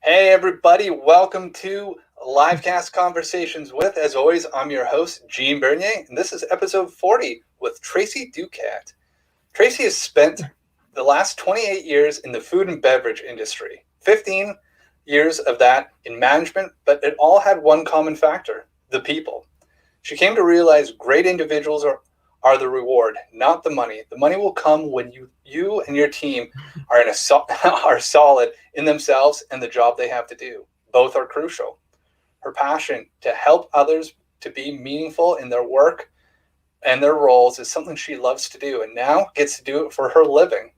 Hey everybody, welcome to LiveCast Conversations With. As always, I'm your host, Gene Bernier, and this is episode 40 with Tracey Duquette. Tracey has spent the last 28 years in the food and beverage industry, 15 years of that in management, but it all had one common factor, the people. She came to realize great individuals are the reward, not the money. The money will come when you and your team are solid in themselves and the job they have to do. Both are crucial. Her passion to help others to be meaningful in their work and their roles is something she loves to do and now gets to do it for her living.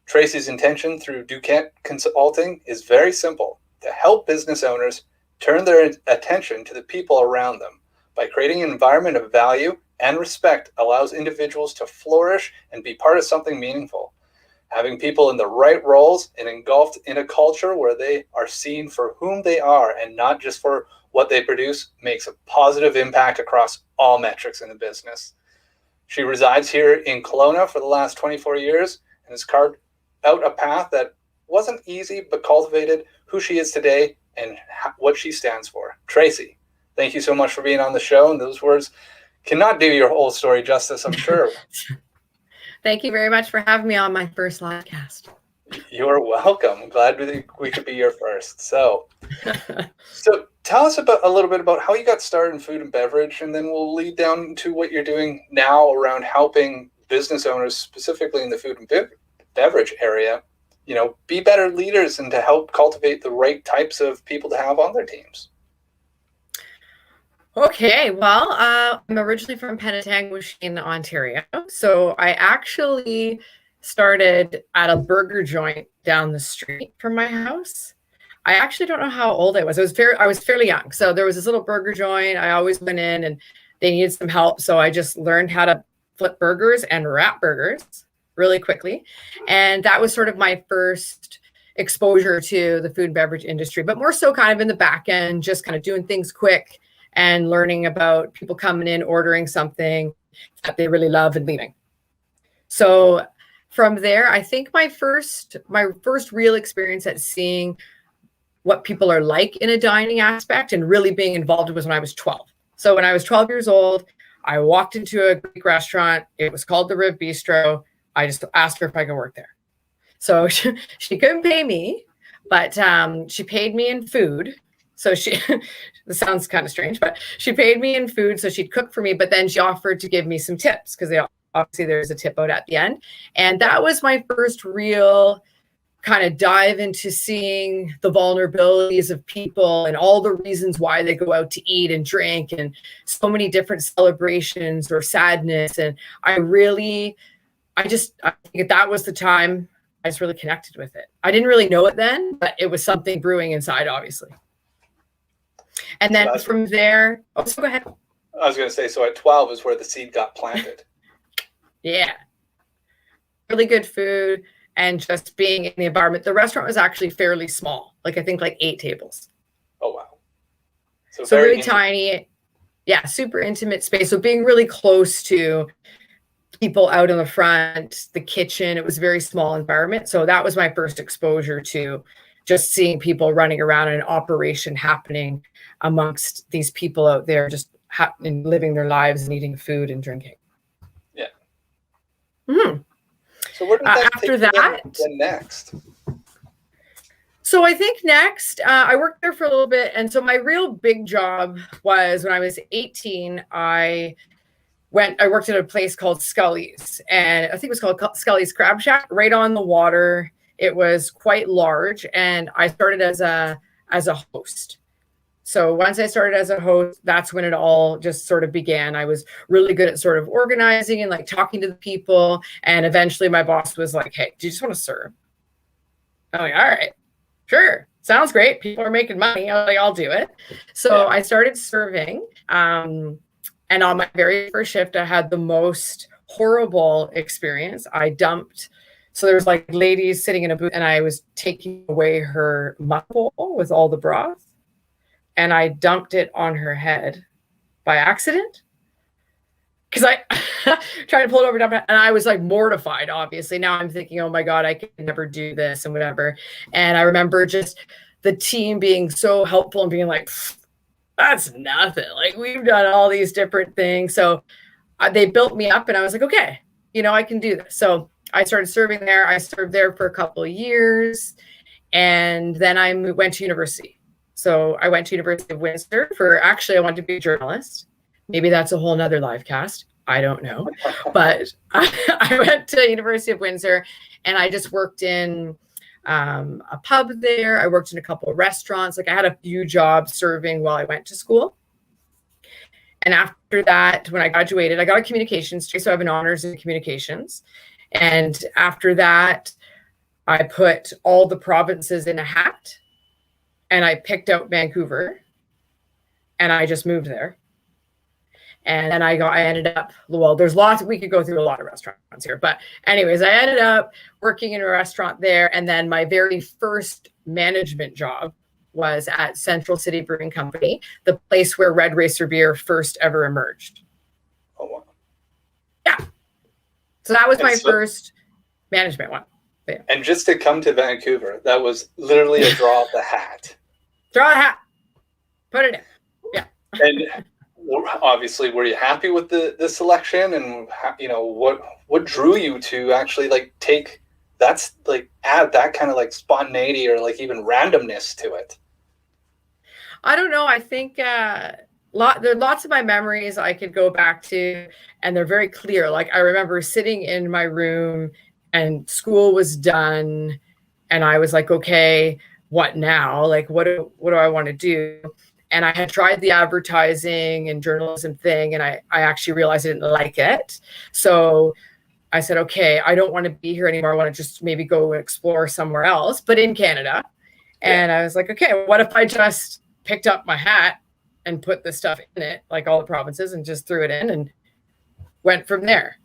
Tracey's intention through Duquette Consulting is very simple: to help business owners turn their attention to the people around them. By creating an environment of value and respect allows individuals to flourish and be part of something meaningful. Having people in the right roles and engulfed in a culture where they are seen for whom they are and not just for what they produce makes a positive impact across all metrics in the business. She resides here in Kelowna for the last 24 years and has carved out a path that wasn't easy but cultivated who she is today and what she stands for. Tracey, thank you so much for being on the show, and those words cannot do your whole story justice, I'm sure. Thank you very much for having me on my first live cast. You're welcome. I'm glad we could be your first. So tell us a little bit about how you got started in food and beverage, and then we'll lead down to what you're doing now around helping business owners, specifically in the food and beverage area, be better leaders and to help cultivate the right types of people to have on their teams. Okay, well, I'm originally from Penetanguishene, Ontario. So I actually started at a burger joint down the street from my house. I actually don't know how old I was. I was fairly young. So there was this little burger joint. I always went in and they needed some help. So I just learned how to flip burgers and wrap burgers really quickly. And that was sort of my first exposure to the food and beverage industry, but more so kind of in the back end, just kind of doing things quick and learning about people coming in, ordering something that they really love and leaving. So from there, I think my first real experience at seeing what people are like in a dining aspect and really being involved was when I was 12. So when I was 12 years old, I walked into a Greek restaurant. It was called the Rib Bistro. I just asked her if I could work there. So she couldn't pay me, but she paid me in food. So this sounds kind of strange, but she paid me in food. So she'd cook for me, but then she offered to give me some tips because obviously there's a tip out at the end. And that was my first real kind of dive into seeing the vulnerabilities of people and all the reasons why they go out to eat and drink and so many different celebrations or sadness. And I think that was the time I just really connected with it. I didn't really know it then, but it was something brewing inside, obviously. And then from there, so go ahead. I was going to say, so at 12 is where the seed got planted. Yeah. Really good food and just being in the environment. The restaurant was actually fairly small, I think 8 tables. Oh, wow. So really tiny. Yeah, super intimate space. So being really close to people out in the front, the kitchen, it was a very small environment. So that was my first exposure to just seeing people running around and an operation happening amongst these people out there, just living their lives and eating food and drinking. Yeah. Mm-hmm. So where did that after that next? So I think next, I worked there for a little bit. And so my real big job was when I was 18, I I worked at a place called Scully's, and I think it was called Scully's Crab Shack, right on the water. It was quite large, and I started as a host. So once I started as a host, that's when it all just sort of began. I was really good at sort of organizing and like talking to the people. And eventually my boss was like, hey, do you just want to serve? I'm like, all right, sure. Sounds great. People are making money. I'm like, I'll do it. So I started serving. And on my very first shift, I had the most horrible experience. I dumped. So there was like ladies sitting in a booth, and I was taking away her muck bowl with all the broth. And I dumped it on her head by accident because I tried to pull it over, and I was like mortified, obviously. Now I'm thinking, oh my God, I can never do this and whatever. And I remember just the team being so helpful and being like, that's nothing. Like, we've done all these different things. So they built me up, and I was like, okay, I can do this. So I started serving there. I served there for a couple of years, and then I went to university. So I went to University of Windsor I wanted to be a journalist. Maybe that's a whole nother live cast. I don't know. But I went to University of Windsor, and I just worked in a pub there. I worked in a couple of restaurants. Like, I had a few jobs serving while I went to school. And after that, when I graduated, I got a communications degree. So I have an honors in communications. And after that, I put all the provinces in a hat. And I picked out Vancouver, and I just moved there. And then I ended up, well, there's lots, we could go through a lot of restaurants here, but anyways, I ended up working in a restaurant there. And then my very first management job was at Central City Brewing Company, the place where Red Racer beer first ever emerged. Oh, wow. Yeah. So that was my first management one. Yeah. And just to come to Vancouver, that was literally a draw of the hat. Draw a hat. Put it in. Yeah. And obviously, were you happy with the selection? And, what drew you to actually add that kind of like spontaneity or like even randomness to it? I don't know. I think there are lots of my memories I could go back to, and they're very clear. Like, I remember sitting in my room, and school was done, and I was like, okay, what now? Like, what do I want to do? And I had tried the advertising and journalism thing, and I actually realized I didn't like it. So I said, okay, I don't want to be here anymore. I want to just maybe go explore somewhere else, but in Canada. And I was like, okay, what if I just picked up my hat and put the stuff in it, like all the provinces, and just threw it in and went from there.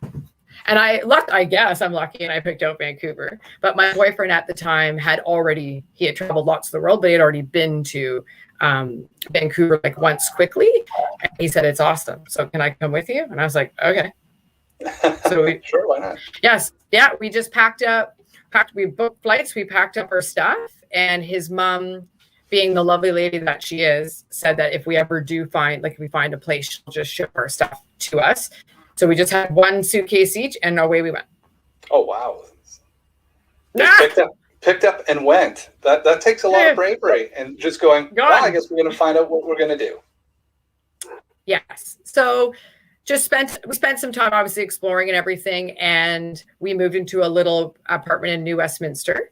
And I guess I'm lucky, and I picked out Vancouver. But my boyfriend at the time had traveled lots of the world, but he had already been to Vancouver like once quickly. And he said, it's awesome. So can I come with you? And I was like, okay. So sure, why not? Yes. Yeah. We just we booked flights, we packed up our stuff, and his mom, being the lovely lady that she is, said that if we ever do if we find a place, she'll just ship our stuff to us. So we just had one suitcase each, and away we went. Oh, wow. Picked up and went. That takes a lot of bravery, and just going, I guess we're going to find out what we're going to do. Yes. So we spent some time obviously exploring and everything, and we moved into a little apartment in New Westminster.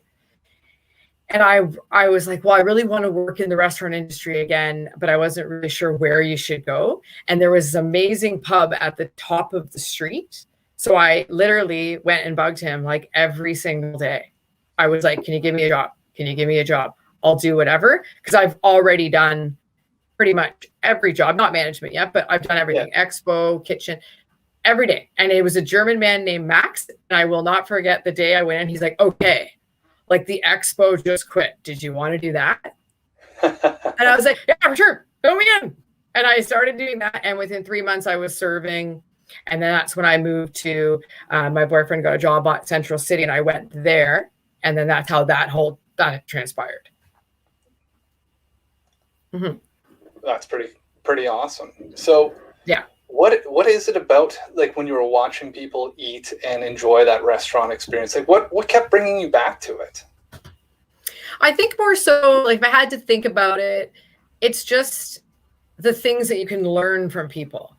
And I was like, well, I really want to work in the restaurant industry again, but I wasn't really sure where you should go. And there was this amazing pub at the top of the street. So I literally went and bugged him like every single day. I was like, can you give me a job? Can you give me a job? I'll do whatever. Because I've already done pretty much every job, not management yet, but I've done everything. Yeah. Expo, kitchen, every day. And it was a German man named Max. And I will not forget the day I went in. He's like, okay, like the expo just quit. Did you want to do that? And I was like, yeah, for sure. Throw me in. And I started doing that. And within 3 months I was serving. And then that's when I moved to, my boyfriend got a job at Central City, and I went there. And then that's how that transpired. Mm-hmm. That's pretty awesome. So yeah. What is it about, like, when you were watching people eat and enjoy that restaurant experience? Like, what kept bringing you back to it? I think more so, like, if I had to think about it, it's just the things that you can learn from people.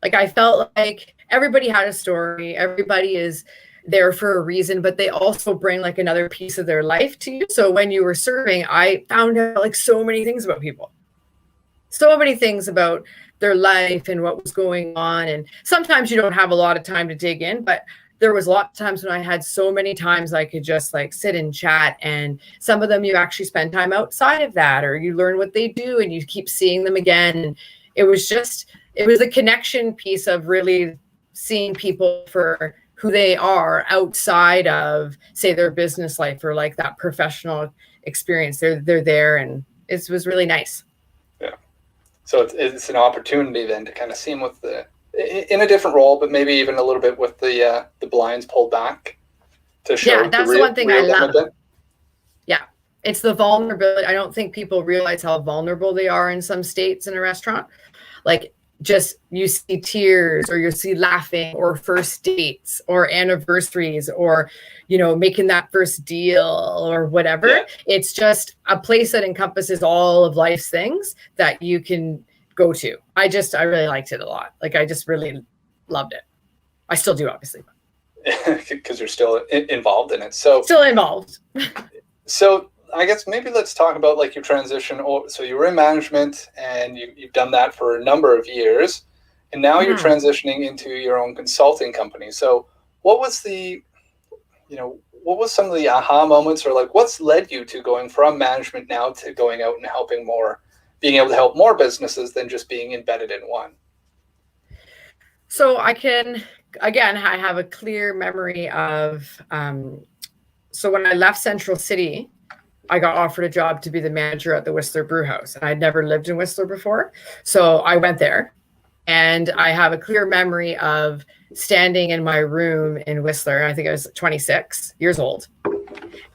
Like I felt like everybody had a story. Everybody is there for a reason, but they also bring like another piece of their life to you. So when you were serving, I found out like so many things about people, so many things about their life and what was going on. And sometimes you don't have a lot of time to dig in, but there was a lot of times when I had so many times I could just like sit and chat. And some of them you actually spend time outside of that, or you learn what they do and you keep seeing them again. And it was a connection piece of really seeing people for who they are outside of, say, their business life or like that professional experience. They're there, and it was really nice. Yeah. So it's an opportunity then to kind of see them with in a different role, but maybe even a little bit with the blinds pulled back to show. Yeah, that's the one thing I love. Yeah, it's the vulnerability. I don't think people realize how vulnerable they are in some states in a restaurant. Like just you see tears, or you see laughing, or first dates, or anniversaries, or making that first deal or whatever. Yeah. It's just a place that encompasses all of life's things that you can go to. I really liked it a lot. Like I just really loved it. I still do, obviously, because you're still involved in it. So still involved. So I guess maybe let's talk about like your transition. So you were in management and you've done that for a number of years, and now you're transitioning into your own consulting company. So what was some of the aha moments, or like what's led you to going from management now to going out and being able to help more businesses than just being embedded in one? So I have a clear memory of, so when I left Central City, I got offered a job to be the manager at the Whistler Brewhouse. And I'd never lived in Whistler before. So I went there, and I have a clear memory of standing in my room in Whistler. I think I was 26 years old,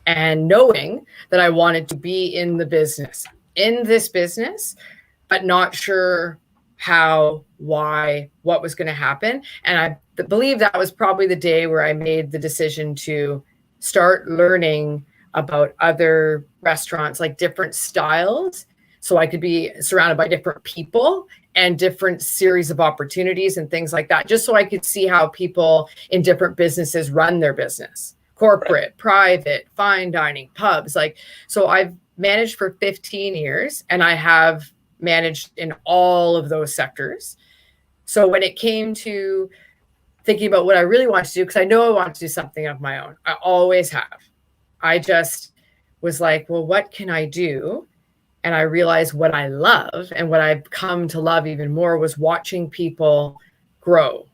and knowing that I wanted to be in this business, but not sure how, why, what was going to happen. And I believe that was probably the day where I made the decision to start learning about other restaurants, like different styles, so I could be surrounded by different people and different series of opportunities and things like that, just so I could see how people in different businesses run their business, corporate, private, fine dining, pubs. So I've managed for 15 years, and I have managed in all of those sectors. So when it came to thinking about what I really want to do, because I know I want to do something of my own, I always have. I just was like, well, what can I do? And I realized what I love, and what I've come to love even more, was watching people grow.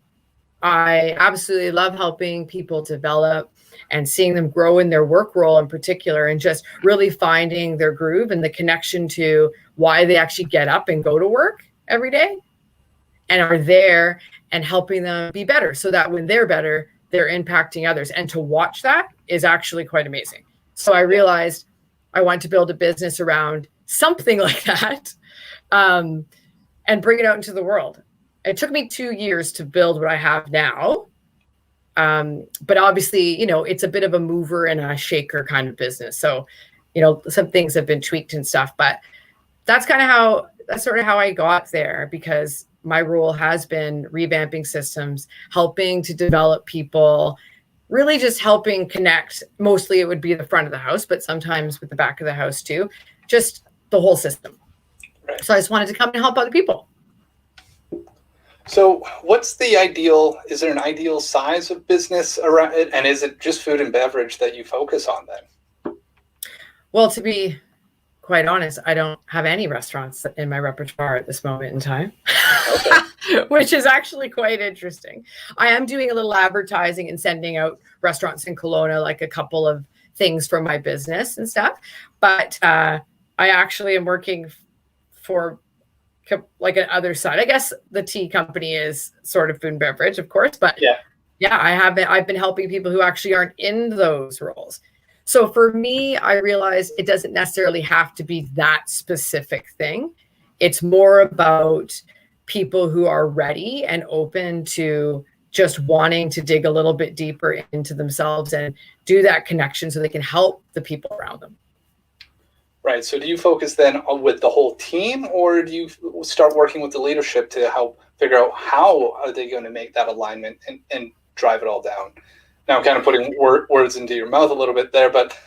I absolutely love helping people develop and seeing them grow in their work role in particular, and just really finding their groove and the connection to why they actually get up and go to work every day and are there, and helping them be better so that when they're better, they're impacting others. And to watch that is actually quite amazing. So I realized I want to build a business around something like that, and bring it out into the world. It took me 2 years to build what I have now. But obviously, it's a bit of a mover and a shaker kind of business. So, some things have been tweaked and stuff, but that's sort of how I got there, because my role has been revamping systems, helping to develop people, really just helping connect. Mostly it would be the front of the house, but sometimes with the back of the house too, just the whole system. Right. So I just wanted to come and help other people. So is there an ideal size of business around it? And is it just food and beverage that you focus on then? Well, to be quite honest, I don't have any restaurants in my repertoire at this moment in time, okay. Which is actually quite interesting. I am doing a little advertising and sending out restaurants in Kelowna, like a couple of things from my business and stuff. But I actually am working for like an other side. I guess the tea company is sort of food and beverage, of course, but I've been helping people who actually aren't in those roles. So for me, I realized it doesn't necessarily have to be that specific thing. It's more about people who are ready and open to just wanting to dig a little bit deeper into themselves and do that connection so they can help the people around them. Right. So do you focus then with the whole team, or do you start working with the leadership to help figure out how are they going to make that alignment and drive it all down. Now I'm kind of putting words into your mouth a little bit there, but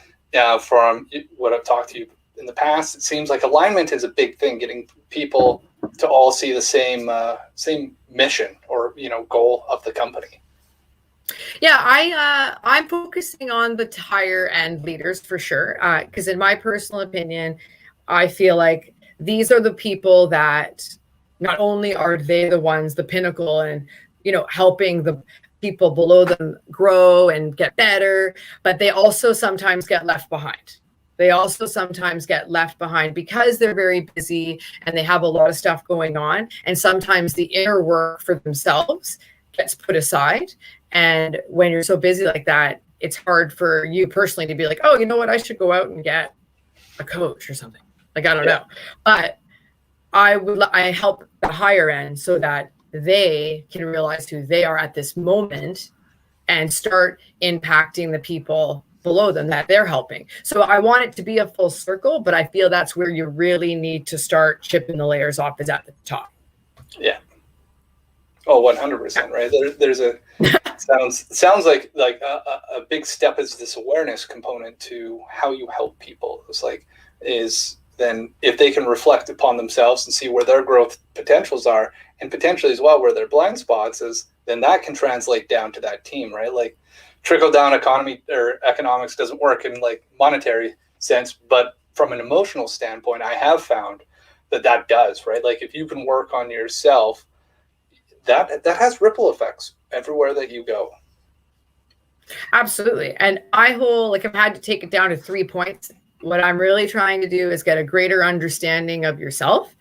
from what I've talked to you in the past, it seems like alignment is a big thing, getting people to all see the same mission or goal of the company. Yeah, I'm focusing on the higher end leaders for sure, because in my personal opinion, I feel like these are the people that not only are they the ones, the pinnacle, and helping the people below them grow and get better, but they also sometimes get left behind. They also sometimes get left behind because they're very busy and they have a lot of stuff going on. And sometimes the inner work for themselves gets put aside. And when you're so busy like that, it's hard for you personally to be like, oh, you know what? I should go out and get a coach or something. Like, I don't know. But I help the higher end so that they can realize who they are at this moment and start impacting the people below them that they're helping. So I want it to be a full circle, but I feel that's where you really need to start chipping the layers off, is at the top. Yeah. Oh, 100%. Right. There's a sounds like a big step is this awareness component to how you help people. It's like then if they can reflect upon themselves and see where their growth potentials are, and potentially as well where their blind spots is, then that can translate down to that team, right? Like trickle down economy or economics doesn't work in like monetary sense, but from an emotional standpoint, I have found that does, right? Like if you can work on yourself, that has ripple effects everywhere that you go. Absolutely. And I've had to take it down to 3 points. What I'm really trying to do is get a greater understanding of yourself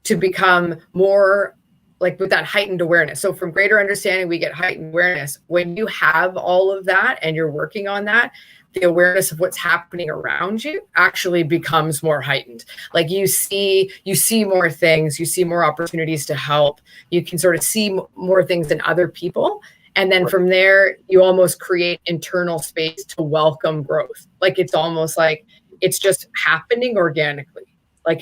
to become more like with that heightened awareness. So from greater understanding, we get heightened awareness. When you have all of that and you're working on that, the awareness of what's happening around you actually becomes more heightened. Like you see more things, you see more opportunities to help. You can sort of see more things in other people. And then from there, you almost create internal space to welcome growth. Like it's almost like it's just happening organically. Like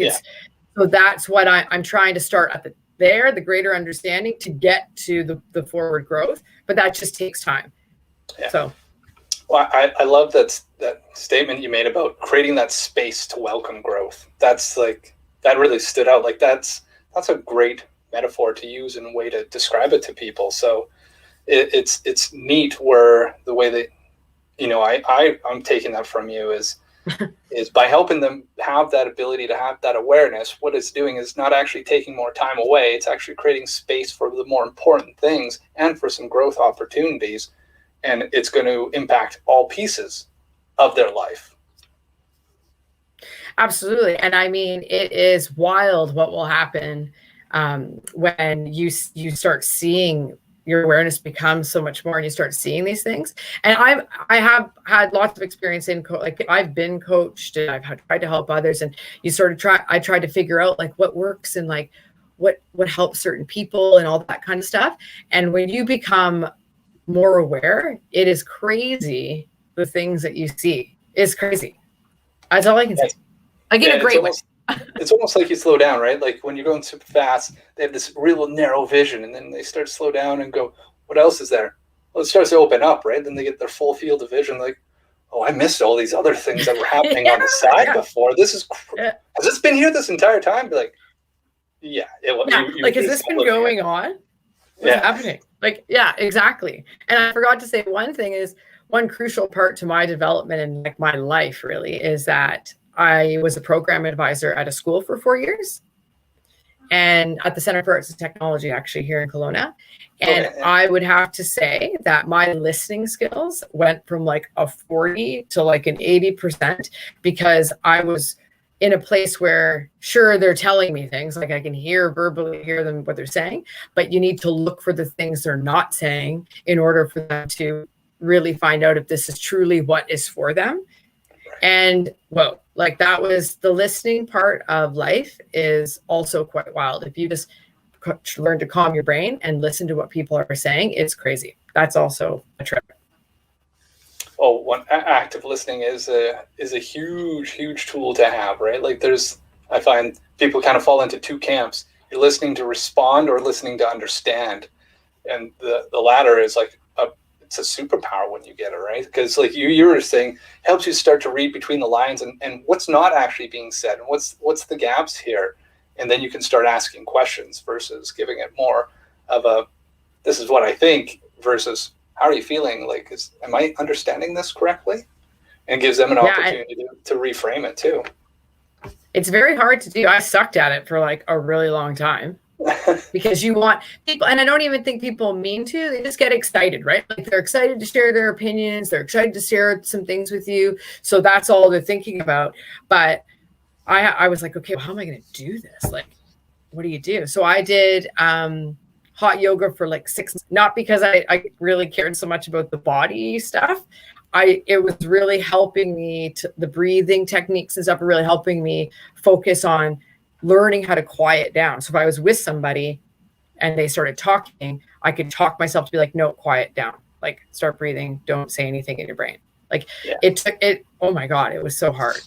so that's what I'm trying to start at the greater understanding to get to the forward growth, but that just takes time. Yeah. So. Well, I love that statement you made about creating that space to welcome growth. That's like, that really stood out. Like that's a great metaphor to use and a way to describe it to people. So it's neat where the way that, I'm taking that from you is by helping them have that ability to have that awareness. What it's doing is not actually taking more time away. It's actually creating space for the more important things and for some growth opportunities. And it's going to impact all pieces of their life. Absolutely. And I mean, it is wild what will happen when you start seeing your awareness become so much more and you start seeing these things. And I have had lots of experience in like I've been coached and I've tried to help others, and I tried to figure out like what works and like what helps certain people and all that kind of stuff. And when you become more aware, it is crazy. The things that you see is crazy. That's all I can say. Like in a great way. It's almost like you slow down, right? Like when you're going super fast, they have this real narrow vision, and then they start to slow down and go, what else is there? Well, it starts to open up, right? Then they get their full field of vision, like, oh, I missed all these other things that were happening on the side before. This is has this been here this entire time? Be like, has this been going on? What's happening? Like, yeah, exactly. And I forgot to say one crucial part to my development and like my life really is that I was a program advisor at a school for 4 years, and at the Center for Arts and Technology, actually here in Kelowna. And I would have to say that my listening skills went from like a 40 to like an 80% because I was in a place where, sure, they're telling me things, like I can verbally hear them, what they're saying, but you need to look for the things they're not saying in order for them to really find out if this is truly what is for them. And like that was the listening part of life is also quite wild. If you just learn to calm your brain and listen to what people are saying, it's crazy. That's also a trip. One active listening is a huge tool to have, right? Like I find people kind of fall into two camps. you're listening to respond or listening to understand. And the latter is like it's a superpower when you get it right, because like you were saying, helps you start to read between the lines and what's not actually being said and what's the gaps here, and then you can start asking questions versus giving it more of a this is what I think versus how are you feeling, like am I understanding this correctly, and gives them an opportunity to reframe it too. It's very hard to do. I sucked at it for like a really long time. Because you want people, and I don't even think people mean to, they just get excited, right? Like they're excited to share their opinions, they're excited to share some things with you, so that's all they're thinking about. But I was like, okay, well, how am I going to do this? Like, what do you do? So I did hot yoga for like 6 months, not because I really cared so much about the body stuff. It was really helping me the breathing techniques and stuff were really helping me focus on learning how to quiet down. So if I was with somebody and they started talking, I could talk myself to be like, no, quiet down. Like start breathing. Don't say anything in your brain. Like it took it. Oh my God, it was so hard.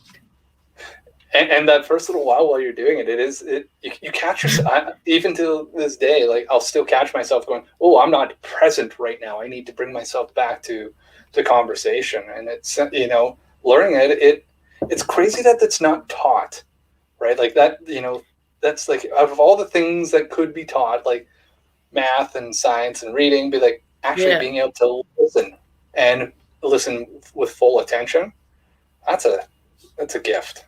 And that first little while you're doing it, you catch yourself, even to this day, like I'll still catch myself going, oh, I'm not present right now. I need to bring myself back to the conversation. And it's, learning it's crazy that it's not taught. Right, like that, that's like out of all the things that could be taught, like math and science and reading, be like actually being able to listen with full attention. That's a gift.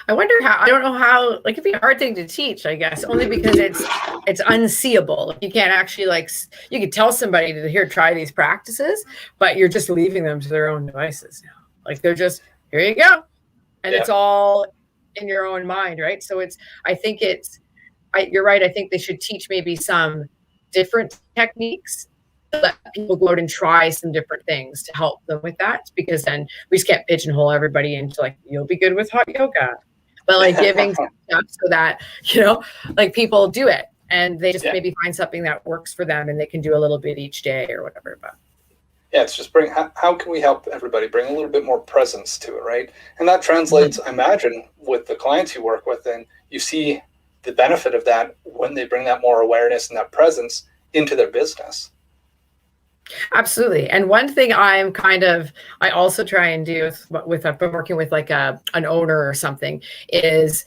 I wonder how. I don't know how. Like, it'd be a hard thing to teach, I guess, only because it's unseeable. You can't actually you could tell somebody to here try these practices, but you're just leaving them to their own devices now. Like they're just here you go, and it's all in your own mind, right? So you're right. I think they should teach maybe some different techniques, let people go out and try some different things to help them with that, because then we just can't pigeonhole everybody into like, you'll be good with hot yoga, but like giving stuff so that, like people do it and they just maybe find something that works for them and they can do a little bit each day or whatever. But it's just how can we help everybody bring a little bit more presence to it, right? And that translates, I imagine, with the clients you work with, and you see the benefit of that when they bring that more awareness and that presence into their business. Absolutely. And one thing I also try and do with I've been working with like an owner or something, is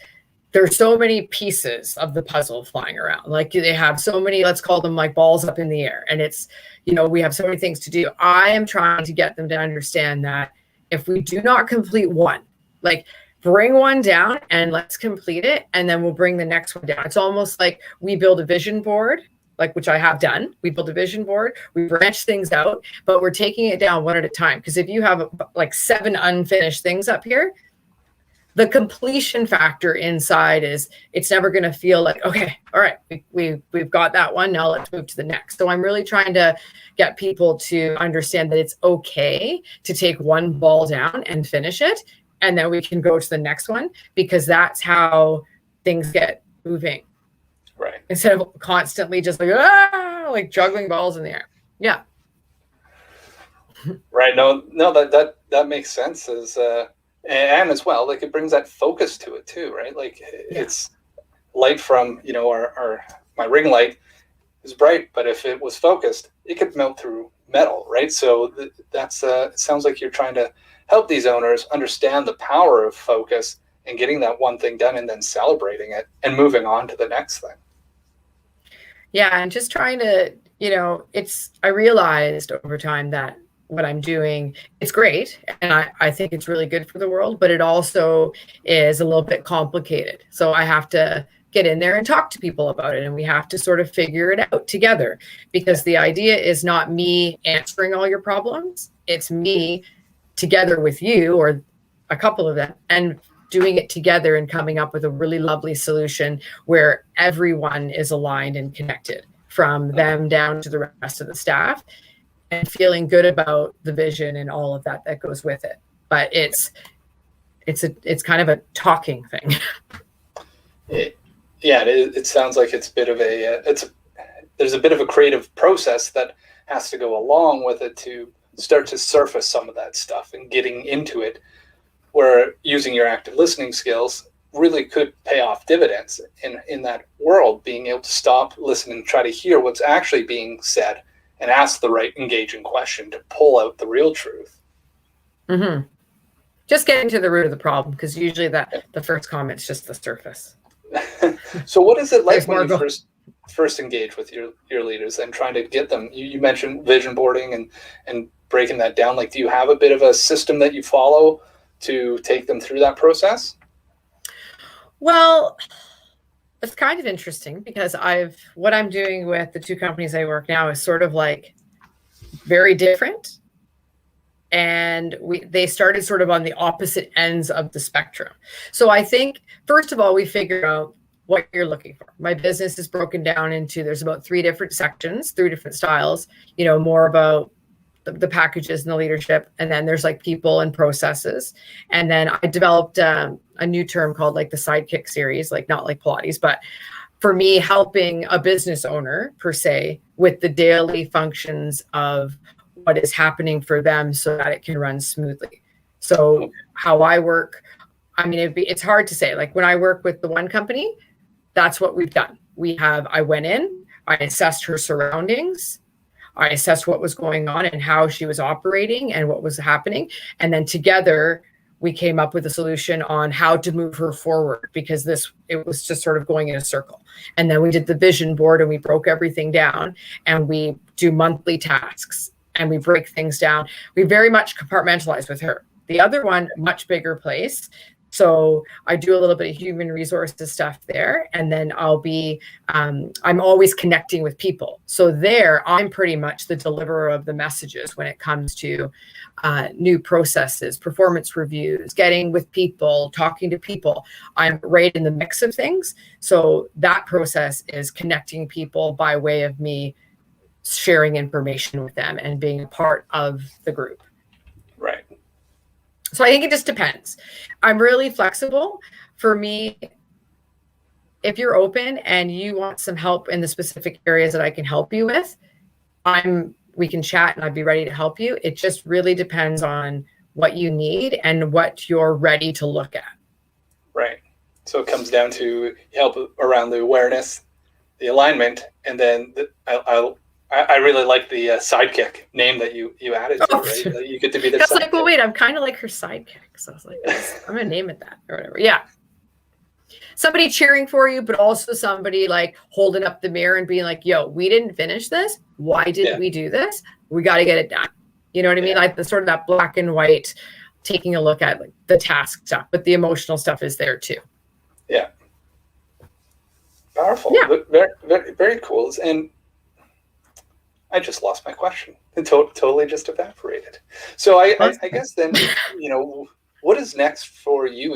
there's so many pieces of the puzzle flying around. Like they have so many, let's call them like balls up in the air. And it's, we have so many things to do. I am trying to get them to understand that if we do not complete one, like bring one down and let's complete it. And then we'll bring the next one down. It's almost like we build a vision board, like, which I have done. We build a vision board, we branch things out, but we're taking it down one at a time. Because if you have like 7 unfinished things up here, the completion factor inside is it's never going to feel like, okay, all right, we've got that one. Now let's move to the next. So I'm really trying to get people to understand that it's okay to take one ball down and finish it. And then we can go to the next one, because that's how things get moving. Right. Instead of constantly just like juggling balls in the air. Yeah. Right. No, that makes sense. And as well, like it brings that focus to it too, right? Like it's light from, my ring light is bright, but if it was focused, it could melt through metal, right? So that's it sounds like you're trying to help these owners understand the power of focus and getting that one thing done and then celebrating it and moving on to the next thing. Yeah, and just trying to, I realized over time that what I'm doing, it's great. And I think it's really good for the world, but it also is a little bit complicated. So I have to get in there and talk to people about it. And we have to sort of figure it out together, because the idea is not me answering all your problems. It's me together with you or a couple of them and doing it together and coming up with a really lovely solution where everyone is aligned and connected, from them down to the rest of the staff, and feeling good about the vision and all of that goes with it. But it's kind of a talking thing. It sounds like it's a bit of there's a bit of a creative process that has to go along with it to start to surface some of that stuff and getting into it, where using your active listening skills, really could pay off dividends in that world, being able to stop, listen, and try to hear what's actually being said and ask the right engaging question to pull out the real truth. Mm-hmm. Just getting to the root of the problem, because usually the first comment's just the surface. So what is it like There's when more you first engage with your leaders and trying to get them? You mentioned vision boarding and breaking that down. Like, do you have a bit of a system that you follow to take them through that process? Well, it's kind of interesting because what I'm doing with the two companies I work now is sort of like very different. And they started sort of on the opposite ends of the spectrum. So I think, first of all, we figure out what you're looking for. My business is broken down into, there's about 3 different sections, 3 different styles, more about the packages and the leadership. And then there's like people and processes. And then I developed a new term called like the sidekick series, like not like Pilates, but for me, helping a business owner per se with the daily functions of what is happening for them so that it can run smoothly. So how I work, I mean, it's hard to say. Like when I work with the one company, that's what we've done. I went in, I assessed her surroundings, I assessed what was going on and how she was operating and what was happening. And then together we came up with a solution on how to move her forward, because it was just sort of going in a circle. And then we did the vision board and we broke everything down, and we do monthly tasks and we break things down. We very much compartmentalize with her. The other one, much bigger place. So I do a little bit of human resources stuff there. And then I'm always connecting with people. So there, I'm pretty much the deliverer of the messages when it comes to new processes, performance reviews, getting with people, talking to people. I'm right in the mix of things. So that process is connecting people by way of me sharing information with them and being a part of the group. Right. So I think it just depends. I'm really flexible. For me, if you're open and you want some help in the specific areas that I can help you with, we can chat and I'd be ready to help you. It just really depends on what you need and what you're ready to look at. Right. So it comes down to help around the awareness, the alignment, and then I really like the sidekick name that you added to it, right? You get to be their sidekick. Like, well, wait, I'm kind of like her sidekick. So I was like, I'm going to name it that or whatever. Yeah. Somebody cheering for you, but also somebody like holding up the mirror and being like, yo, we didn't finish this. Why didn't we do this? We got to get it done. You know what I mean? Like the sort of that black and white, taking a look at like the task stuff, but the emotional stuff is there too. Yeah. Powerful. Yeah. Very, very, very cool. And I just lost my question. It totally just evaporated. So I guess then, what is next for you?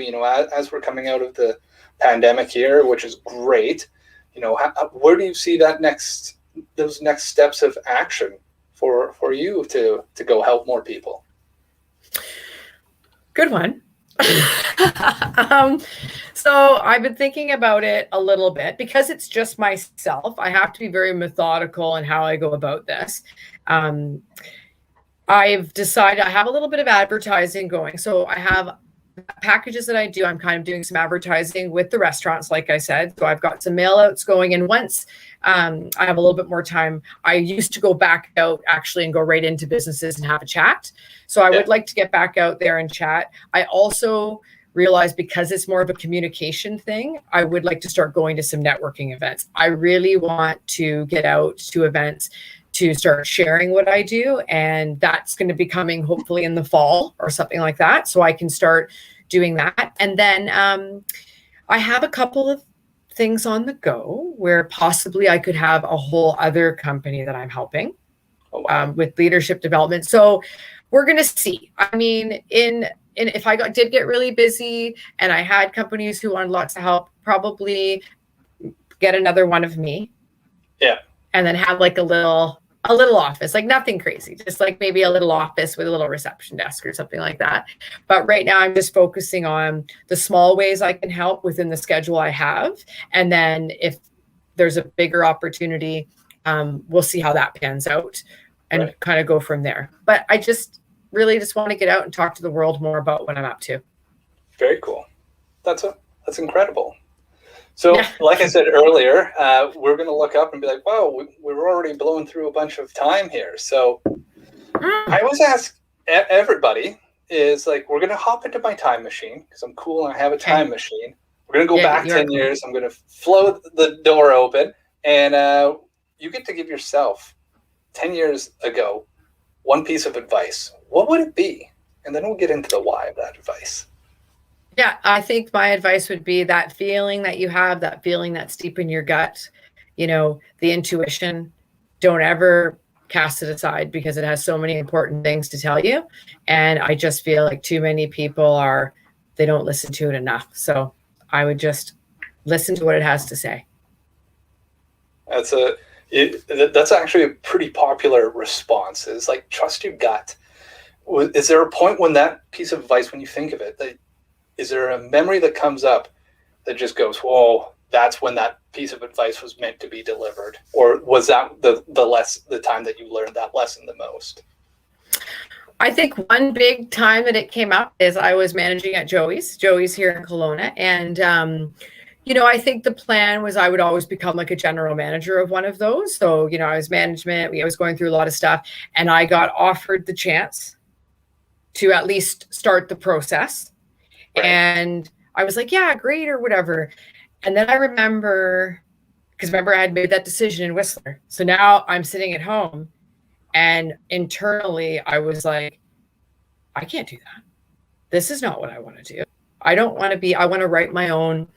As we're coming out of the pandemic here, which is great. Where do you see those next steps of action for you to go help more people? Good one. So I've been thinking about it a little bit because it's just myself. I have to be very methodical in how I go about this. I've decided I have a little bit of advertising going. So I have packages that I do. I'm kind of doing some advertising with the restaurants, like I said. So I've got some mail outs going. And once I have a little bit more time, I used to go back out actually and go right into businesses and have a chat. So I would like to get back out there and chat. I also realized because it's more of a communication thing, I would like to start going to some networking events. I really want to get out to events to start sharing what I do. And that's going to be coming hopefully in the fall or something like that. So I can start doing that. And then I have a couple of things on the go where possibly I could have a whole other company that I'm helping with leadership development. So we're going to see. I mean, if I did get really busy and I had companies who wanted lots of help, probably get another one of me. Yeah. And then have like a little office, like nothing crazy, just like maybe a little office with a little reception desk or something like that. But right now I'm just focusing on the small ways I can help within the schedule I have. And then if there's a bigger opportunity, we'll see how that pans out and kind of go from there. But I just really just want to get out and talk to the world more about what I'm up to. Very cool. That's That's incredible. So, Yeah. like I said earlier, we're going to look up and be like, wow, we're already blowing through a bunch of time here. So I always ask everybody is like, we're going to hop into my time machine because I'm cool and I have a time machine. We're going to go back 10 years. I'm going to flow the door open, and you get to give yourself 10 years ago one piece of advice. What would it be? And then we'll get into the why of that advice. Yeah, I think my advice would be that feeling that you have, that feeling that's deep in your gut, the intuition, don't ever cast it aside because it has so many important things to tell you. And I just feel like too many people they don't listen to it enough. So I would just listen to what it has to say. That's actually a pretty popular response. Is like, trust your gut. Is there a point when that piece of advice, when you think of it, is there a memory that comes up that just goes, whoa, that's when that piece of advice was meant to be delivered? Or was that the time that you learned that lesson the most? I think one big time that it came up is I was managing at Joey's here in Kelowna. And, I think the plan was I would always become like a general manager of one of those. So, I was management, I was going through a lot of stuff, and I got offered the chance to at least start the process. Right. And I was like, yeah, great, or whatever. And then I remember I had made that decision in Whistler. So now I'm sitting at home, and internally I was like, I can't do that. This is not what I want to do. I don't want to be, I want to write my own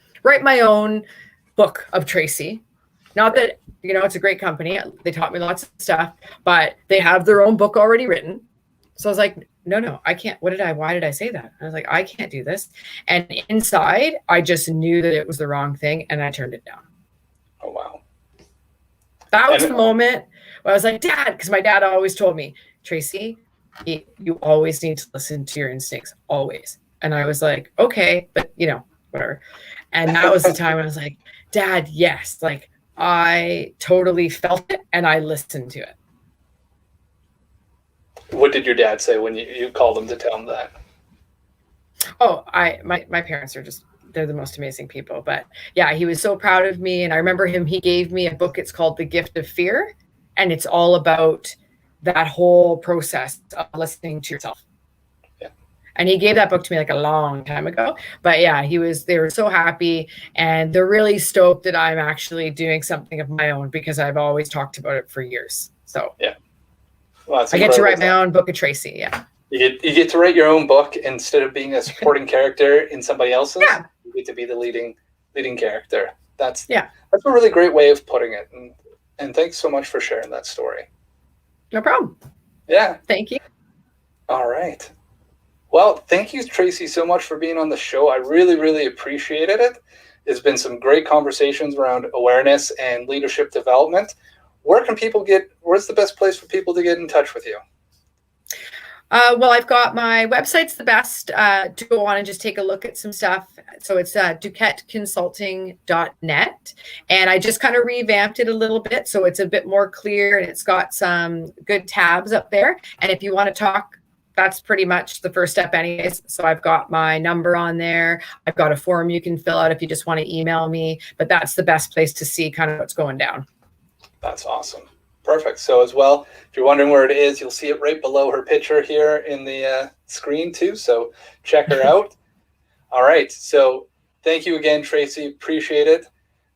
book of Tracey. Not that, it's a great company. They taught me lots of stuff, but they have their own book already written. So I was like, no, I can't. Why did I say that? I was like, I can't do this. And inside, I just knew that it was the wrong thing, and I turned it down. Oh, wow. That was the moment where I was like, Dad, because my dad always told me, Tracey, you always need to listen to your instincts, always. And I was like, okay, but whatever. And that was the time I was like, Dad, yes. Like, I totally felt it, and I listened to it. What did your dad say when you called him to tell him that? Oh, my parents are they're the most amazing people. But yeah, he was so proud of me. And I remember he gave me a book. It's called The Gift of Fear. And it's all about that whole process of listening to yourself. Yeah. And he gave that book to me like a long time ago. But yeah, they were so happy, and they're really stoked that I'm actually doing something of my own, because I've always talked about it for years. So yeah. Well, I get to write my own book of Tracey. Yeah. You get to write your own book instead of being a supporting character in somebody else's. Yeah. You get to be the leading character. That's a really great way of putting it. And thanks so much for sharing that story. No problem. Yeah. Thank you. All right. Well, thank you, Tracey, so much for being on the show. I really, really appreciated it. There's been some great conversations around awareness and leadership development. Where's the best place for people to get in touch with you? Well, I've got my website's the best to go on and just take a look at some stuff. So it's duquetteconsulting.net. And I just kind of revamped it a little bit, so it's a bit more clear, and it's got some good tabs up there. And if you want to talk, that's pretty much the first step anyways. So I've got my number on there. I've got a form you can fill out if you just want to email me. But that's the best place to see kind of what's going down. That's awesome. Perfect. So as well, if you're wondering where it is, you'll see it right below her picture here in the screen too. So check her out. All right. So thank you again, Tracey. Appreciate it.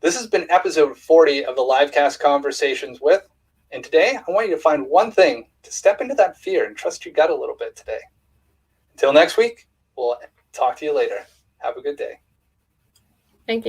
This has been episode 40 of the LiveCast Conversations With. And today, I want you to find one thing to step into that fear and trust your gut a little bit today. Until next week, we'll talk to you later. Have a good day.